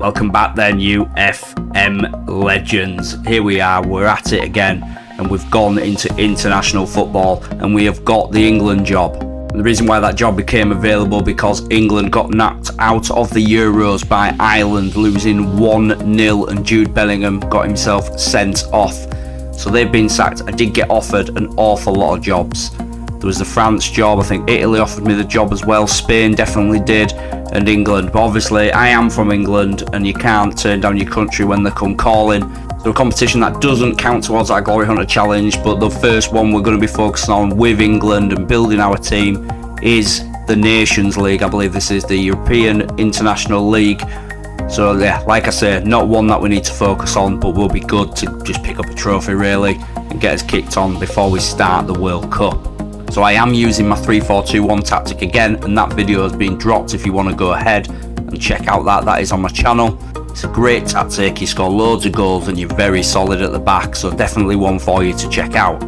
Welcome back then, you FM legends. Here we are, we're at it again, and we've gone into international football, and we have got the England job. And the reason why that job became available because England got knocked out of the Euros by Ireland, losing 1-0, and Jude Bellingham got himself sent off. So they've been sacked. I did get offered an awful lot of jobs. There was the France job, I think Italy offered me the job as well, Spain definitely did, and England. But obviously I am from England and you can't turn down your country when they come calling. So a competition that doesn't count towards that Glory Hunter challenge, but the first one we're going to be focusing on with England and building our team is the Nations League. I believe this is the European International League. So yeah, like I say, not one that we need to focus on, but will be good to just pick up a trophy really and get us kicked on before we start the World Cup. So I am using my 3-4-2-1 tactic again, and that video has been dropped if you want to go ahead and check out that is on my channel. It's a great tactic, you score loads of goals and you're very solid at the back, so definitely one for you to check out.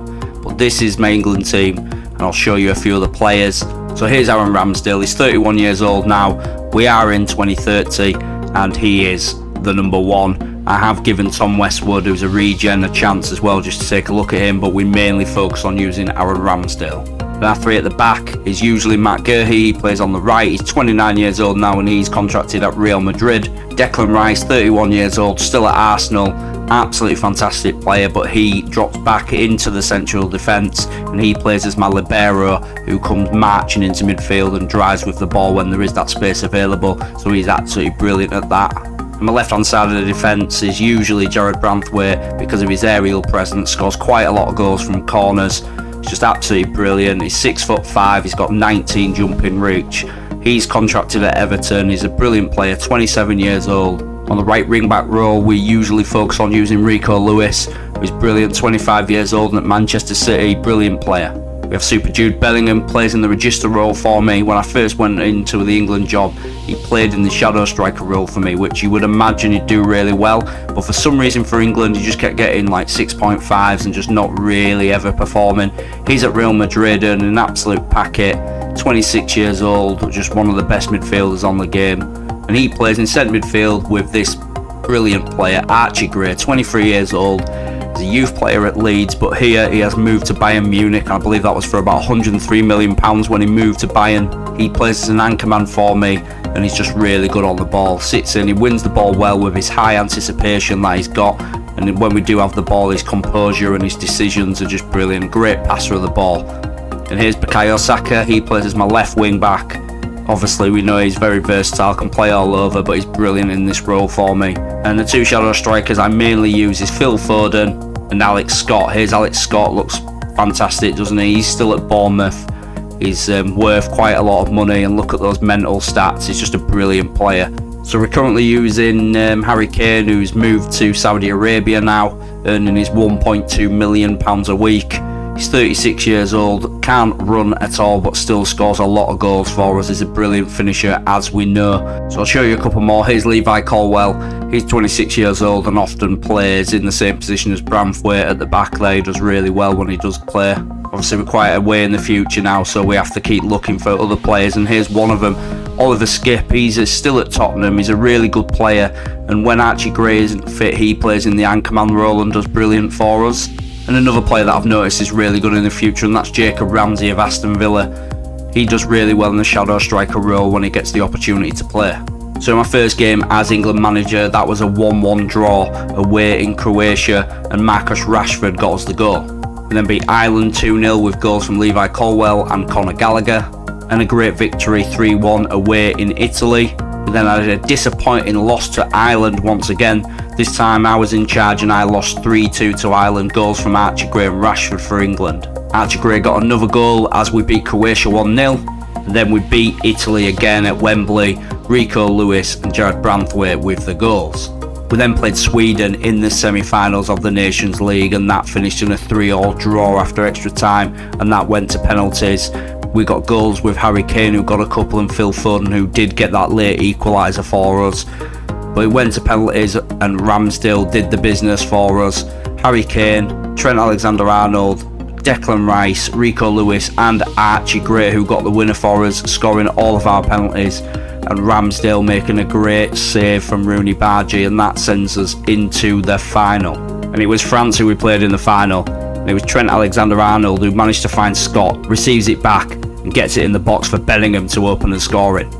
But this is my England team and I'll show you a few of the players. So here's Aaron Ramsdale, he's 31 years old now, we are in 2030 and he is the number one. I have given Tom Westwood, who's a regen, a chance as well just to take a look at him, but we mainly focus on using Aaron Ramsdale. Our three at the back is usually Matt Guehi, he plays on the right, he's 29 years old now and he's contracted at Real Madrid. Declan Rice, 31 years old, still at Arsenal, absolutely fantastic player, but he drops back into the central defence and he plays as my libero who comes marching into midfield and drives with the ball when there is that space available, so he's absolutely brilliant at that. On the left hand side of the defence is usually Jarrad Branthwaite because of his aerial presence, scores quite a lot of goals from corners. He's just absolutely brilliant. He's 6'5", he's got 19 jumping reach. He's contracted at Everton, he's a brilliant player, 27 years old. On the right wing back role we usually focus on using Rico Lewis, who's brilliant, 25 years old and at Manchester City, brilliant player. We have Super Jude Bellingham, plays in the register role for me. When I first went into the England job, he played in the shadow striker role for me, which you would imagine he'd do really well, but for some reason for England he just kept getting like 6.5s and just not really ever performing. He's at Real Madrid and an absolute packet, 26 years old, just one of the best midfielders on the game, and he plays in centre midfield with this brilliant player Archie Gray, 23 years old. He's a youth player at Leeds, but here he has moved to Bayern Munich. I believe that was for about £103 million when he moved to Bayern. He plays as an anchorman for me and he's just really good on the ball. Sits in, he wins the ball well with his high anticipation that he's got, and when we do have the ball, his composure and his decisions are just brilliant. Great passer of the ball. And here's Bukayo Saka, he plays as my left wing back. Obviously we know he's very versatile, can play all over, but he's brilliant in this role for me. And the two shadow strikers I mainly use is Phil Foden and Alex Scott. Here's Alex Scott, looks fantastic doesn't he? He's still at Bournemouth. He's worth quite a lot of money, and look at those mental stats, he's just a brilliant player. So we're currently using Harry Kane, who's moved to Saudi Arabia now, earning his £1.2 million a week. He's 36 years old, can't run at all but still scores a lot of goals for us. He's a brilliant finisher as we know. So I'll show you a couple more. Here's Levi Colwell, he's 26 years old and often plays in the same position as Branthwaite at the back there. He does really well when he does play. Obviously we're quite away in the future now, so we have to keep looking for other players, and here's one of them, Oliver Skipp. He's still at Tottenham, he's a really good player, and when Archie Gray isn't fit he plays in the anchorman role and does brilliant for us. And another player that I've noticed is really good in the future, and that's Jacob Ramsey of Aston Villa. He does really well in the shadow striker role when he gets the opportunity to play. So in my first game as England manager, that was a 1-1 draw away in Croatia, and Marcus Rashford got us the goal. We then beat Ireland 2-0 with goals from Levi Colwell and Conor Gallagher, and a great victory 3-1 away in Italy. We then had a disappointing loss to Ireland once again. This time I was in charge and I lost 3-2 to Ireland, goals from Archie Gray and Rashford for England. Archie Gray got another goal as we beat Croatia 1-0, and then we beat Italy again at Wembley, Rico Lewis and Jarrad Branthwaite with the goals. We then played Sweden in the semi-finals of the Nations League, and that finished in a 3-3 draw after extra time, and that went to penalties. We got goals with Harry Kane, who got a couple, and Phil Foden, who did get that late equaliser for us. But it went to penalties and Ramsdale did the business for us. Harry Kane, Trent Alexander-Arnold, Declan Rice, Rico Lewis and Archie Gray, who got the winner for us, scoring all of our penalties. and Ramsdale making a great save from Rooney Bargy, and that sends us into the final. And it was France who we played in the final. And it was Trent Alexander-Arnold who managed to find Scott, receives it back and gets it in the box for Bellingham to open the scoring.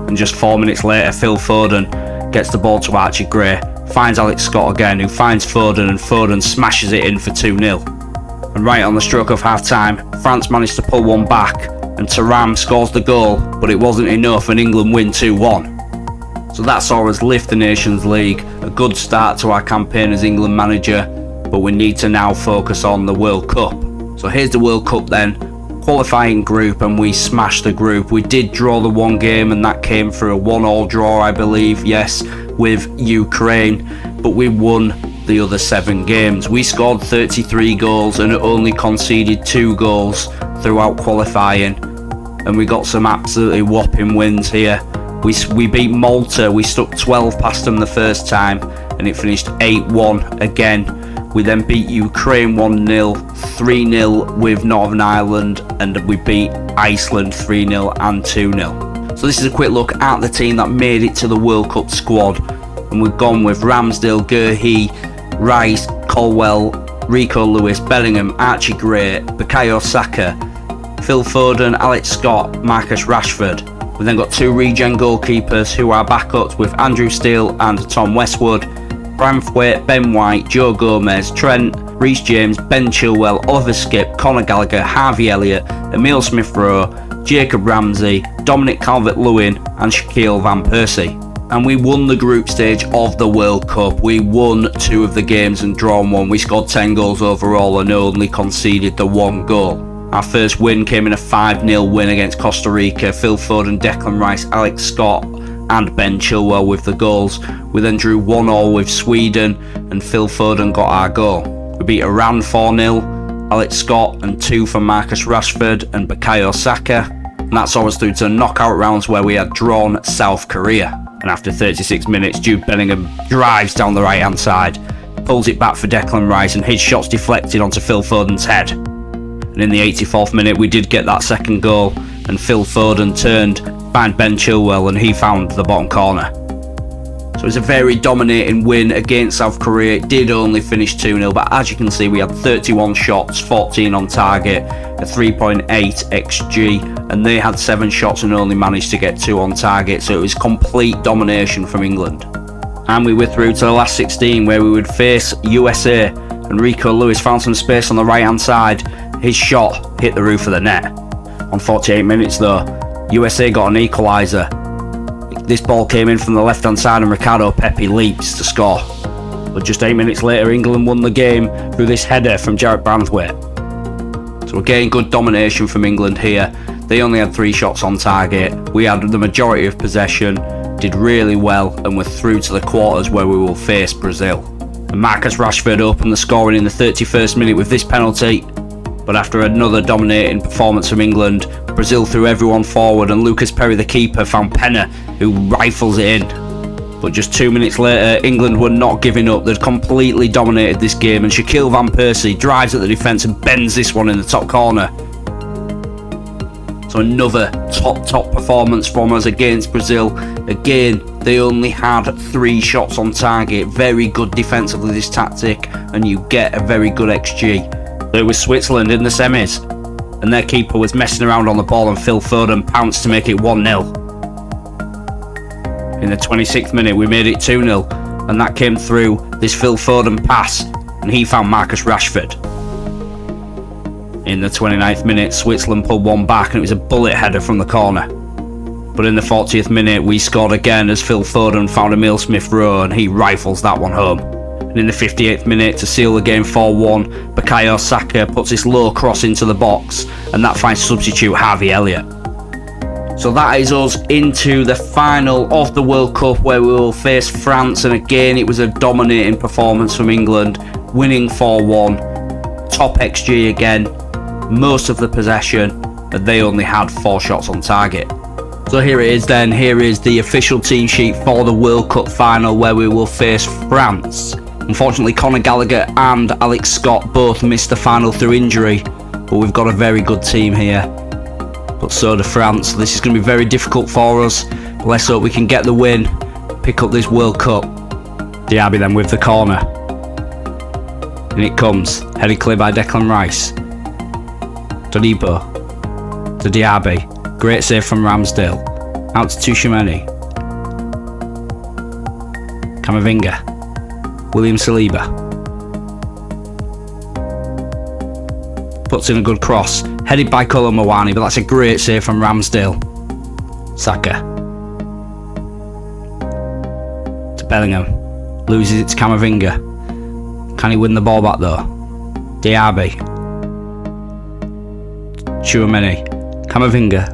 And just 4 minutes later, Phil Foden gets the ball to Archie Gray, finds Alex Scott again, who finds Foden, and Foden smashes it in for 2-0. And right on the stroke of half-time, France managed to pull one back, and Thuram scores the goal, but it wasn't enough, and England win 2-1. So that saw us lift the Nations League, a good start to our campaign as England manager, but we need to now focus on the World Cup. So here's the World Cup then, qualifying group, and we smashed the group. We did draw the one game, and that came through a 1-1 draw, I believe, yes, with Ukraine, but we won the other 7 games. We scored 33 goals and only conceded 2 goals throughout qualifying, and we got some absolutely whopping wins here. We beat Malta, we stuck 12 past them the first time, and it finished 8-1 again. We then beat Ukraine 1-0, 3-0 with Northern Ireland, and we beat Iceland 3-0 and 2-0. So this is a quick look at the team that made it to the World Cup squad, and we've gone with Ramsdale, Guehi, Rice, Colwell, Rico Lewis, Bellingham, Archie Gray, Bukayo Saka, Phil Foden, Alex Scott, Marcus Rashford. We've then got 2 regen goalkeepers who are backups with Andrew Steele and Tom Westwood, Branthwaite, Ben White, Joe Gomez, Trent, Reece James, Ben Chilwell, Oliver Skipp, Conor Gallagher, Harvey Elliott, Emile Smith-Rowe, Jacob Ramsey, Dominic Calvert-Lewin and Shaquille Van Persie. And we won the group stage of the World Cup. We won 2 of the games and drawn 1. We scored 10 goals overall and only conceded the 1 goal. Our first win came in a 5-0 win against Costa Rica. Phil Foden, Declan Rice, Alex Scott and Ben Chilwell with the goals. We then drew 1-1 with Sweden and Phil Foden got our goal. We beat Iran 4-0, Alex Scott and 2 for Marcus Rashford and Bukayo Saka. And that saw us through to knockout rounds where we had drawn South Korea. And after 36 minutes, Jude Bellingham drives down the right hand side, pulls it back for Declan Rice, and his shot's deflected onto Phil Foden's head. And in the 84th minute we did get that second goal, and Phil Foden turned, found Ben Chilwell, and he found the bottom corner. So it was a very dominating win against South Korea. It did only finish 2-0, but as you can see we had 31 shots, 14 on target, a 3.8 XG, and they had 7 shots and only managed to get 2 on target, so it was complete domination from England. And we were through to the last 16 where we would face USA, and Rico Lewis found some space on the right hand side. His shot hit the roof of the net. On 48 minutes though, USA got an equaliser. This ball came in from the left hand side and Ricardo Pepi leaps to score. But just 8 minutes later England won the game through this header from Jarrett Branthwaite. So again, good domination from England here. They only had 3 shots on target. We had the majority of possession, did really well, and were through to the quarters where we will face Brazil. And Marcus Rashford opened the scoring in the 31st minute with this penalty. But after another dominating performance from England, Brazil threw everyone forward and Lucas Perry, the keeper, found Penna, who rifles it in. But just 2 minutes later, England were not giving up. They'd completely dominated this game, and Shaquille Van Persie drives at the defence and bends this one in the top corner. So another top performance from us against Brazil. Again, they only had 3 shots on target. Very good defensively this tactic, and you get a very good XG. It was Switzerland in the semis, and their keeper was messing around on the ball and Phil Foden pounced to make it 1-0. In the 26th minute we made it 2-0, and that came through this Phil Foden pass, and he found Marcus Rashford. In the 29th minute Switzerland pulled one back and it was a bullet header from the corner. But in the 40th minute we scored again as Phil Foden found Emile Smith-Rowe and he rifles that one home. And in the 58th minute, to seal the game 4-1, Bukayo Saka puts this low cross into the box, and that finds substitute Harvey Elliott. So that is us into the final of the World Cup where we will face France, and again it was a dominating performance from England, winning 4-1, top XG again, most of the possession, and they only had 4 shots on target. So here it is then, here is the official team sheet for the World Cup final where we will face France. Unfortunately, Conor Gallagher and Alex Scott both missed the final through injury, but we've got a very good team here. But so do France. This is going to be very difficult for us. Let's hope we can get the win, pick up this World Cup. Diaby then with the corner. And it comes, headed clear by Declan Rice. Dodibo to Diaby. Great save from Ramsdale. Out to Tchouaméni. Camavinga. William Saliba. Puts in a good cross. Headed by Kolo Muani, but that's a great save from Ramsdale. Saka. To Bellingham. Loses it to Camavinga. Can he win the ball back though? Diaby. Tchouaméni. Camavinga.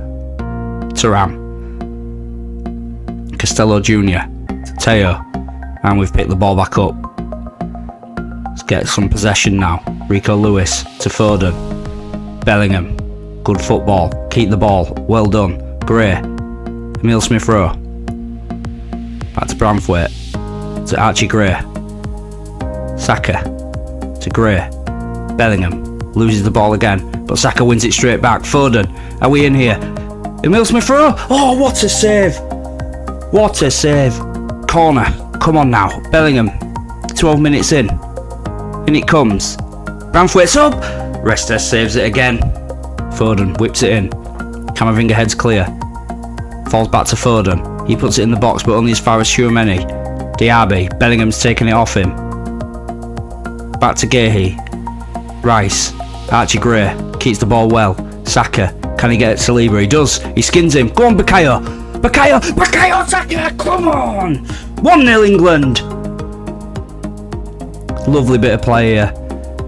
Thuram. Castello Jr. To Teo. And we've picked the ball back up. Let's get some possession now. Rico Lewis to Foden. Bellingham. Good football. Keep the ball. Well done. Gray. Emile Smith-Rowe. Back to Branthwaite. To Archie Gray. Saka. To Gray. Bellingham. Loses the ball again. But Saka wins it straight back. Foden. Are we in here? Emile Smith-Rowe. Oh, what a save. What a save. Corner. Come on now. Bellingham. 12 minutes in. In it comes. Branthwaite's up. Resta saves it again. Foden whips it in. Camavinga heads clear. Falls back to Foden. He puts it in the box, but only as far as Tchouaméni. Diaby. Bellingham's taking it off him. Back to Guéhi. Rice. Archie Gray. Keeps the ball well. Saka. Can he get it to Saliba? He does. He skins him. Go on, Bukayo. Bukayo Saka. Come on. 1-0 England. Lovely bit of play here.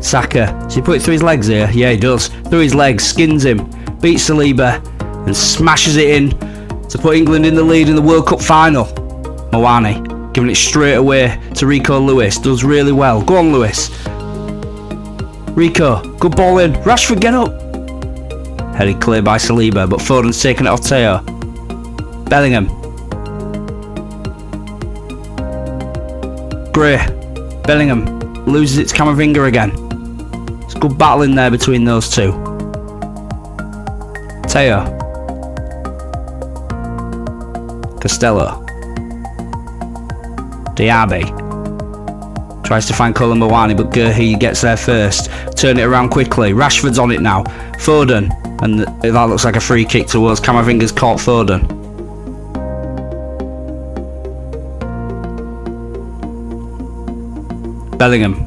Saka. Does he put it through his legs here? Yeah, he does. Through his legs. Skins him. Beats Saliba. And smashes it in to put England in the lead in the World Cup final. Muani giving it straight away to Rico Lewis. Does really well. Go on, Lewis. Rico. Good ball in. Rashford, get up. Headed clear by Saliba, but Foden's taken it off Teo. Bellingham. Gray. Bellingham loses it to Camavinga again. It's a good battle in there between those two. Teo. Castello. Diaby. Tries to find Kolo Muani, but Guéhi gets there first. Turn it around quickly. Rashford's on it now. Foden. And that looks like a free kick towards Camavinga's caught Foden. Bellingham.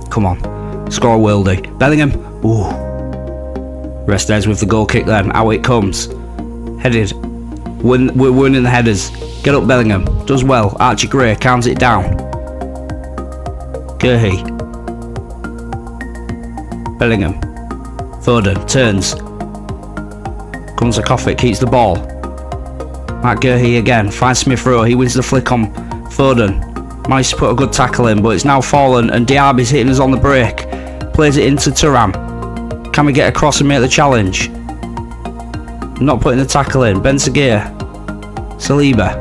Come on. Score a worldie. Bellingham. Ooh. Restez with the goal kick then. Out it comes. Headed. We're winning the headers. Get up, Bellingham. Does well. Archie Gray counts it down. Guéhi. Bellingham. Foden. Turns. Comes to Koffit. Keeps the ball. Matt Guéhi again. Finds Smith-Rowe. He wins the flick on Foden. Managed to put a good tackle in, but it's now fallen and Diaby's hitting us on the break. Plays it into Thuram. Can we get across and make the challenge? Not putting the tackle in. Ben Seguir. Saliba.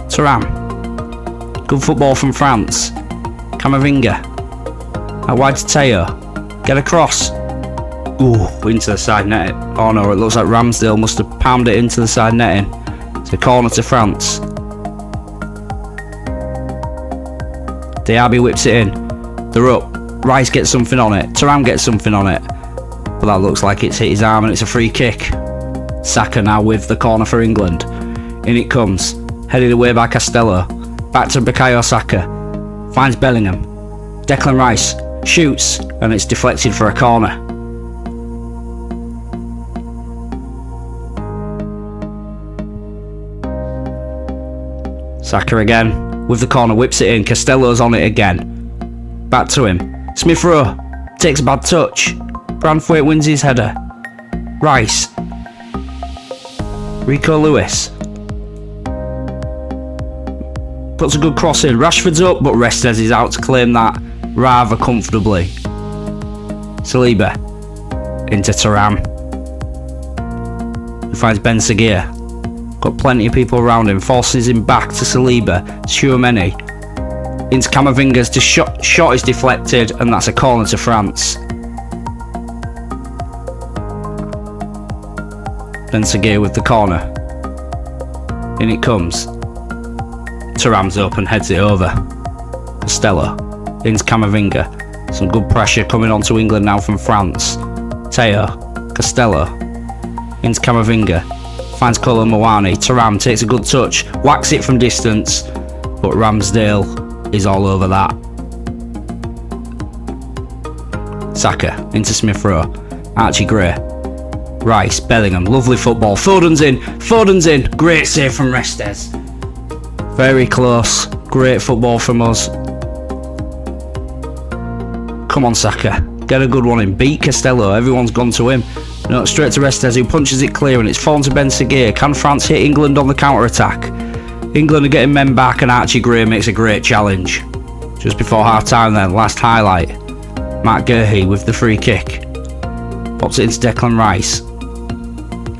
Thuram. Good football from France. Camavinga. Out wide to Teo. Get across. Ooh, into the side net. Oh no, it looks like Ramsdale must have pounded it into the side netting. It's a corner to France. Diaby whips it in. They're up. Rice gets something on it. Thuram gets something on it. But that looks like it's hit his arm and it's a free kick. Saka now with the corner for England. In it comes. Headed away by Castello. Back to Bukayo Saka. Finds Bellingham. Declan Rice. Shoots. And it's deflected for a corner. Saka again. With the corner, whips it in. Castello's on it again. Back to him. Smith-Rowe takes a bad touch. Branthwaite wins his header. Rice. Rico Lewis. Puts a good cross in. Rashford's up, but Restez is out to claim that rather comfortably. Saliba. Into Thuram. He finds Ben Seguir. Got plenty of people around him. Forces him back to Saliba. Tchouaméni. Into Camavinga's. The shot is deflected, and that's a corner to France. Ben Seguir with the corner. In it comes. Thuram's up and heads it over. Costello. Into Camavinga. Some good pressure coming onto England now from France. Teo. Costello. Into Camavinga. Finds Kolo Muani. Thuram takes a good touch. Whacks it from distance. But Ramsdale is all over that. Saka. Into Smith Rowe. Archie Gray. Rice. Bellingham. Lovely football. Foden's in. Foden's in. Great save from Restes. Very close. Great football from us. Come on, Saka. Get a good one in. Beat Costello. Everyone's gone to him. No, straight to Restes, who punches it clear, and it's fallen to Ben Seguir. Can France hit England on the counter-attack? England are getting men back, and Archie Gray makes a great challenge. Just before half-time then, last highlight. Matt Gurhey with the free kick. Pops it into Declan Rice.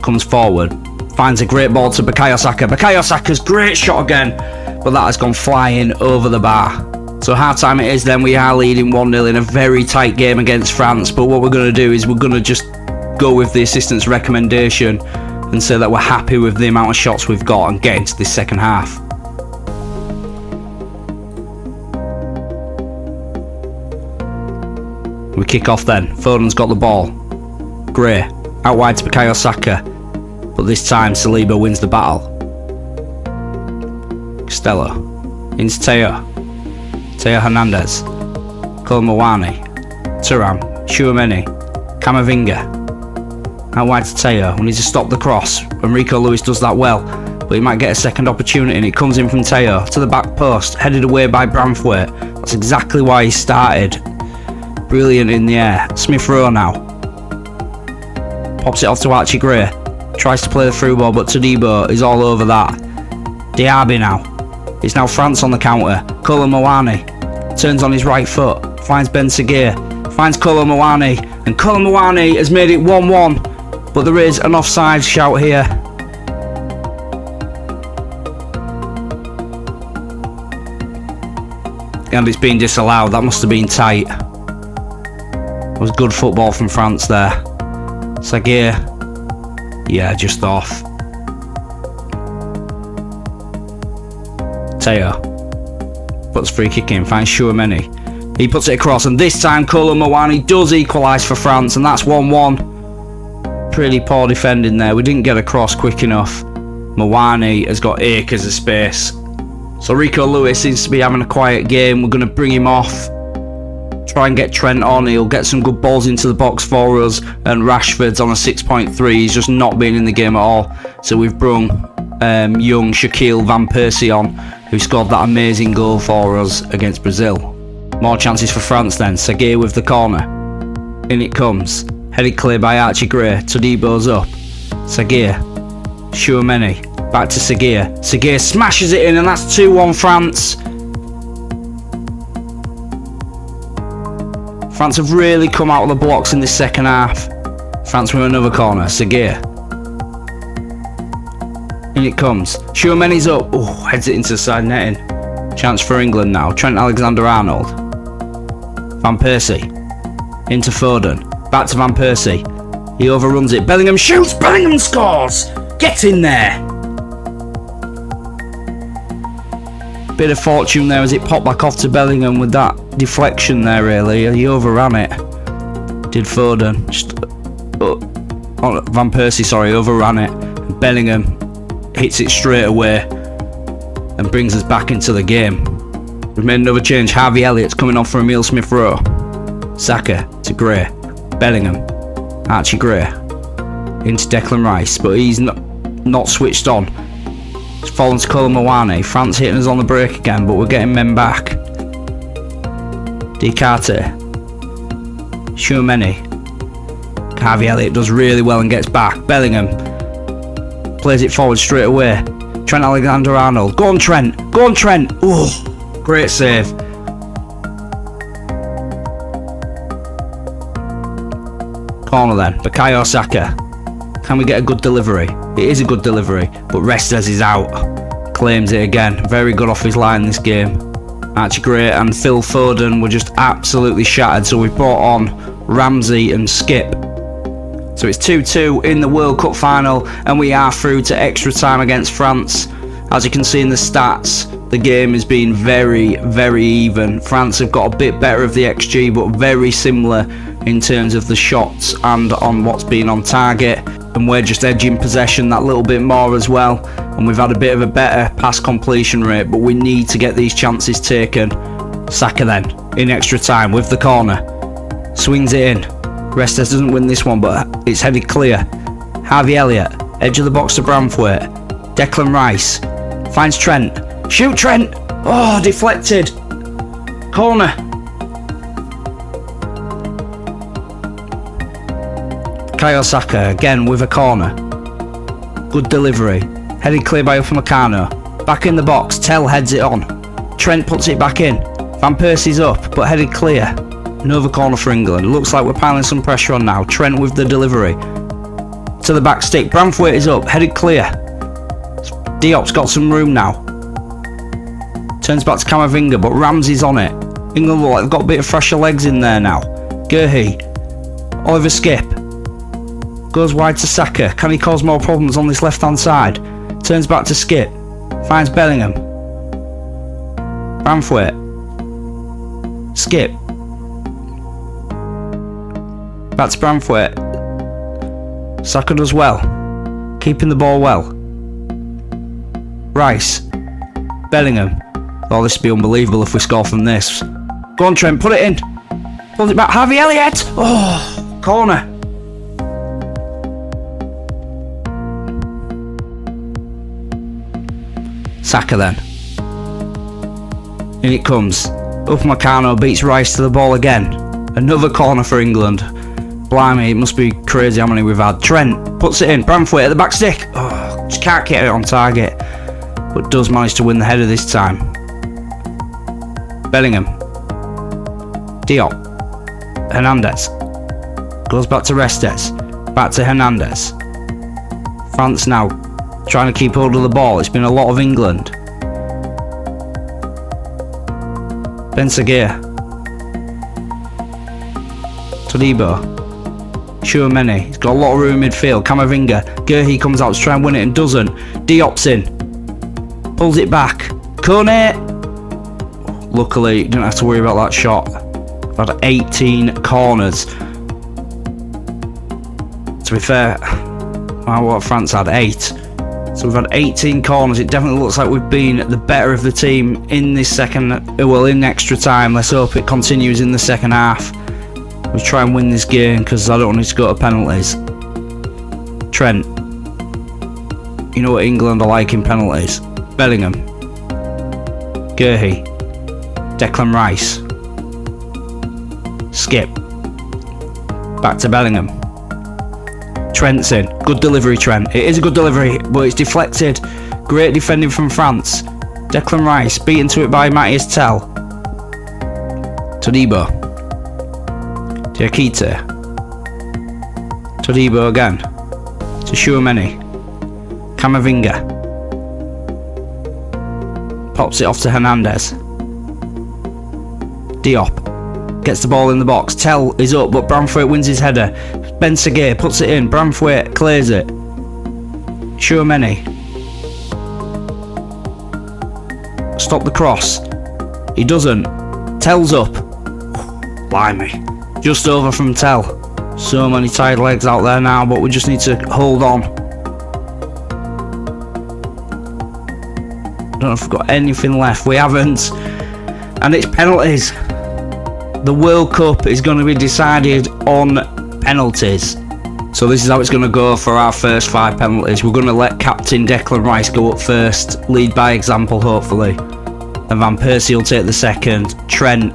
Comes forward. Finds a great ball to Bukayo Saka. Bukayo Saka's great shot again, but that has gone flying over the bar. So half-time it is then. We are leading 1-0 in a very tight game against France, but what we're going to do is we're going to just go with the assistant's recommendation and say that we're happy with the amount of shots we've got and get into this second half. We kick off then. Foden's got the ball. Gray out wide to Bukayo Saka, but this time Saliba wins the battle. Costello into Teo. Teo Hernandez. Kolo Muani. Thuram. Tchouaméni. Camavinga. Out wide to Teo. We need to stop the cross. Enrico Lewis does that well, but he might get a second opportunity, and it comes in from Teo to the back post, headed away by Branthwaite. That's exactly why he started. Brilliant in the air. Smith Rowe now. Pops it off to Archie Gray. Tries to play the through ball, but Todibo is all over that. Diaby now. It's now France on the counter. Kolo Muani turns on his right foot. Finds Ben Seguir. Finds Kolo Muani. And Kolo Muani has made it 1-1. But there is an offside shout here. And it's been disallowed. That must have been tight. It was good football from France there. Seguir. Yeah, just off. Teo puts free kick in, finds Tchouaméni. He puts it across, and this time Kolo Muani does equalise for France, and that's 1-1. Pretty poor defending there. We didn't get across quick enough. Muani has got acres of space. So Rico Lewis seems to be having a quiet game. We're going to bring him off. Try and get Trent on. He'll get some good balls into the box for us. And Rashford's on a 6.3. He's just not been in the game at all. So we've brung young Shaquille Van Persie on, who scored that amazing goal for us against Brazil. More chances for France then. Seguir with the corner. In it comes. Headed clear by Archie Gray. Todibo's up. Seguir. Tchouaméni. Back to Seguir. Seguir smashes it in, and that's 2-1 France. France have really come out of the blocks in this second half. France with another corner. Seguir. In it comes. Tchouaméni's up. Oh, heads it into the side netting. Chance for England now. Trent Alexander-Arnold. Van Persie. Into Foden. Back to Van Persie. He overruns it. Bellingham shoots. Bellingham scores. Get in there. Bit of fortune there as it popped back off to Bellingham with that deflection there, really. He overran it. Did Foden. Van Persie, sorry, overran it. And Bellingham hits it straight away and brings us back into the game. We've made another change. Harvey Elliott's coming on for Emile Smith Rowe. Saka to Gray. Bellingham. Archie Gray. Into Declan Rice, but he's not switched on. It's fallen to Kolo Muani. France hitting us on the break again, but we're getting men back. Dicarte. Tchouaméni. Harvey Elliott does really well and gets back. Bellingham plays it forward straight away. Trent Alexander-Arnold. Go on, Trent. Go on, Trent. Oh, great save. Corner then. Bukayo Saka. Can we get a good delivery? It is a good delivery, but Restes is out. Claims it again. Very good off his line this game. Archie Gray and Phil Foden were just absolutely shattered, so we brought on Ramsey and Skip. So it's 2-2 in the World Cup final, and we are through to extra time against France. As you can see in the stats, the game has been very, very even. France have got a bit better of the XG, but very similar in terms of the shots and on what's been on target. And we're just edging possession that little bit more as well. And we've had a bit of a better pass completion rate, but we need to get these chances taken. Saka then, in extra time with the corner. Swings it in. Restes doesn't win this one, but it's headed clear. Harvey Elliott, edge of the box to Branthwaite. Declan Rice finds Trent. Shoot Trent! Oh, deflected. Corner. Bukayo Saka again with a corner. Good delivery. Headed clear by Upamecano. Back in the box. Tell heads it on. Trent puts it back in. Van Persie's up, but headed clear. Another corner for England. Looks like we're piling some pressure on now. Trent with the delivery. To the back stick. Branthwaite is up. Headed clear. Diop's got some room now. Turns back to Camavinga, but Ramsey's on it. England look like they've got a bit of fresher legs in there now. Guehi. Oliver Skip. Goes wide to Saka. Can he cause more problems on this left-hand side? Turns back to Skip. Finds Bellingham. Branthwaite. Skip. Back to Branthwaite. Saka does well. Keeping the ball well. Rice. Bellingham. Oh, this would be unbelievable if we score from this. Go on, Trent, put it in. Pulls it back. Harvey Elliott. Oh, corner. Saka then. In it comes. Upamecano beats Rice to the ball again. Another corner for England. Blimey, it must be crazy how many we've had. Trent puts it in. Branthwaite at the back stick. Oh, just can't get it on target. But does manage to win the header this time. Bellingham. Diop. Hernandez. Goes back to Restes. Back to Hernandez. France now trying to keep hold of the ball. It's been a lot of England. Ben Seguir. Todibo. Tchouameni. He's got a lot of room in midfield. Camavinga. Guehi comes out to try and win it and doesn't. Diop's in. Pulls it back. Kone. Luckily, didn't have to worry about that shot. I've had 18 corners. To be fair, what France had 8. So we've had 18 corners. It definitely looks like we've been the better of the team in this in extra time. Let's hope it continues in the second half. We'll try and win this game because I don't want it to go to penalties. Trent. You know what England are like in penalties. Bellingham. Guehi. Declan Rice. Skip. Back to Bellingham. Trent's in. Good delivery, Trent. It is a good delivery, but it's deflected. Great defending from France. Declan Rice beaten to it by Matthias Tell. Todibo. Diakite. Todibo again. To Tchouameni. Camavinga. Pops it off to Hernandez. Diop gets the ball in the box. Tell is up, but Branthwaite wins his header. Ben Seguir puts it in. Branthwaite clears it. Tchouameni. Stop the cross. He doesn't. Tell's up. Blimey. Just over from Tell. So many tired legs out there now, but we just need to hold on. I don't know if we've got anything left. We haven't. And it's penalties. The World Cup is going to be decided on penalties. So this is how it's going to go for our first 5 penalties. We're going to let captain Declan Rice go up first, lead by example hopefully. And Van Persie will take the second, Trent,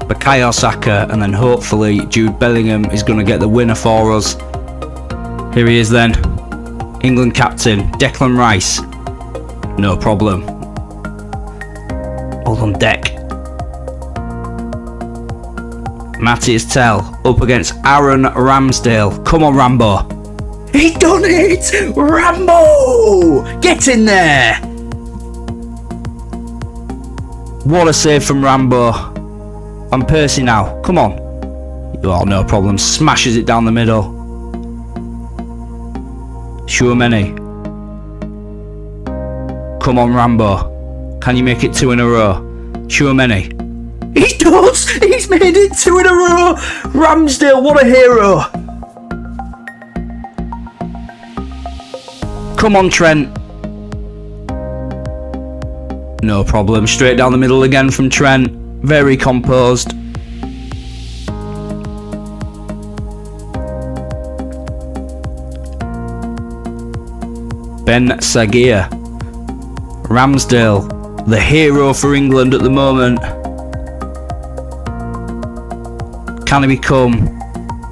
Bukayo Saka, and then hopefully Jude Bellingham is going to get the winner for us. Here he is then. England captain Declan Rice. No problem. All on deck. Matthias Tell up against Aaron Ramsdale. Come on, Rambo. He done it! Rambo! Get in there! What a save from Rambo. Van Persie now. Come on. Oh, no problem. Smashes it down the middle. Tchouameni. Come on, Rambo. Can you make it 2 in a row? Show many. He does! He's made it 2 in a row! Ramsdale, what a hero! Come on, Trent. No problem. Straight down the middle again from Trent. Very composed. Ben Sagir. Ramsdale, the hero for England at the moment. Can he become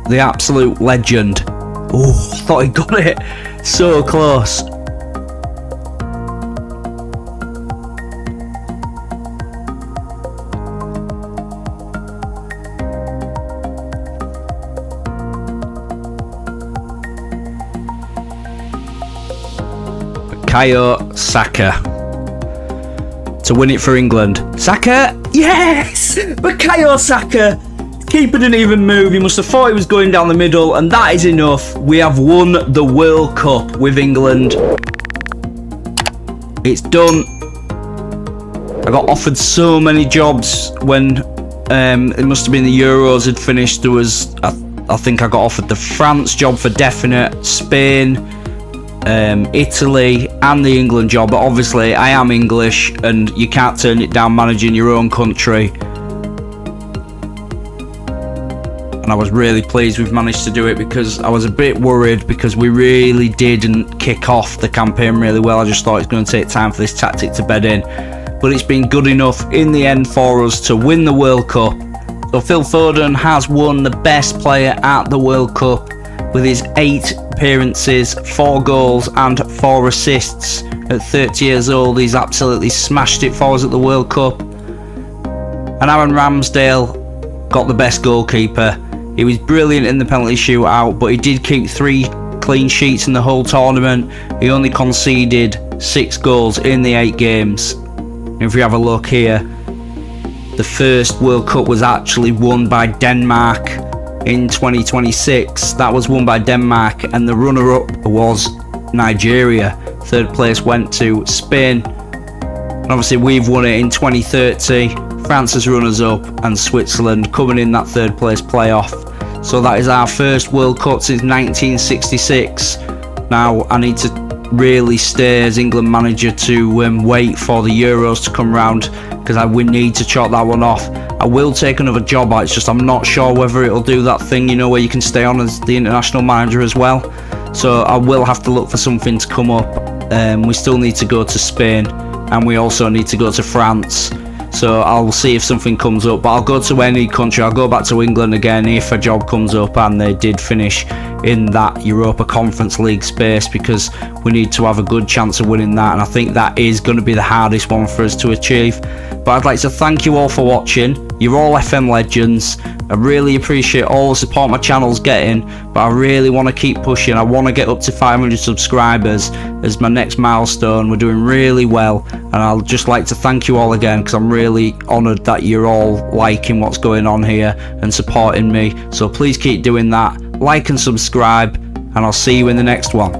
the absolute legend? Oh, I thought he got it. So close. Bukayo Saka to win it for England. Saka, yes! Bukayo Saka. Keeper didn't even move. He must have thought he was going down the middle, and that is enough. We have won the World Cup with England. It's done. I got offered so many jobs when it must have been the Euros had finished. There was, I think I got offered the France job for definite, Spain, Italy, and the England job. But obviously I am English and you can't turn it down managing your own country. And I was really pleased we've managed to do it, because I was a bit worried because we really didn't kick off the campaign really well. I just thought it's going to take time for this tactic to bed in, but it's been good enough in the end for us to win the World Cup. So Phil Foden has won the best player at the World Cup with his 8 appearances, 4 goals and 4 assists. At 30 years old, he's absolutely smashed it for us at the World Cup. And Aaron Ramsdale got the best goalkeeper. He was brilliant in the penalty shootout, but he did keep 3 clean sheets in the whole tournament. He only conceded 6 goals in the 8 games. And if we have a look here, the first World Cup was actually won by Denmark in 2026. That was won by Denmark, and the runner-up was Nigeria. 3rd place went to Spain. And obviously we've won it in 2030. France as runners-up, and Switzerland coming in that 3rd place playoff. So that is our first World Cup since 1966. Now I need to really stay as England manager to wait for the Euros to come round, because we need to chalk that one off. I will take another job out, it's just I'm not sure whether it'll do that thing, you know, where you can stay on as the international manager as well. So I will have to look for something to come up. We still need to go to Spain, and we also need to go to France. So I'll see if something comes up, but I'll go to any country. I'll go back to England again if a job comes up and they did finish in that Europa Conference League space, because we need to have a good chance of winning that, and I think that is going to be the hardest one for us to achieve. But I'd like to thank you all for watching. You're all FM legends. I really appreciate all the support my channel's getting, but I really want to keep pushing. I want to get up to 500 subscribers as my next milestone. We're doing really well, and I'll just like to thank you all again, because I'm really honoured that you're all liking what's going on here and supporting me. So please keep doing that. Like and subscribe, and I'll see you in the next one.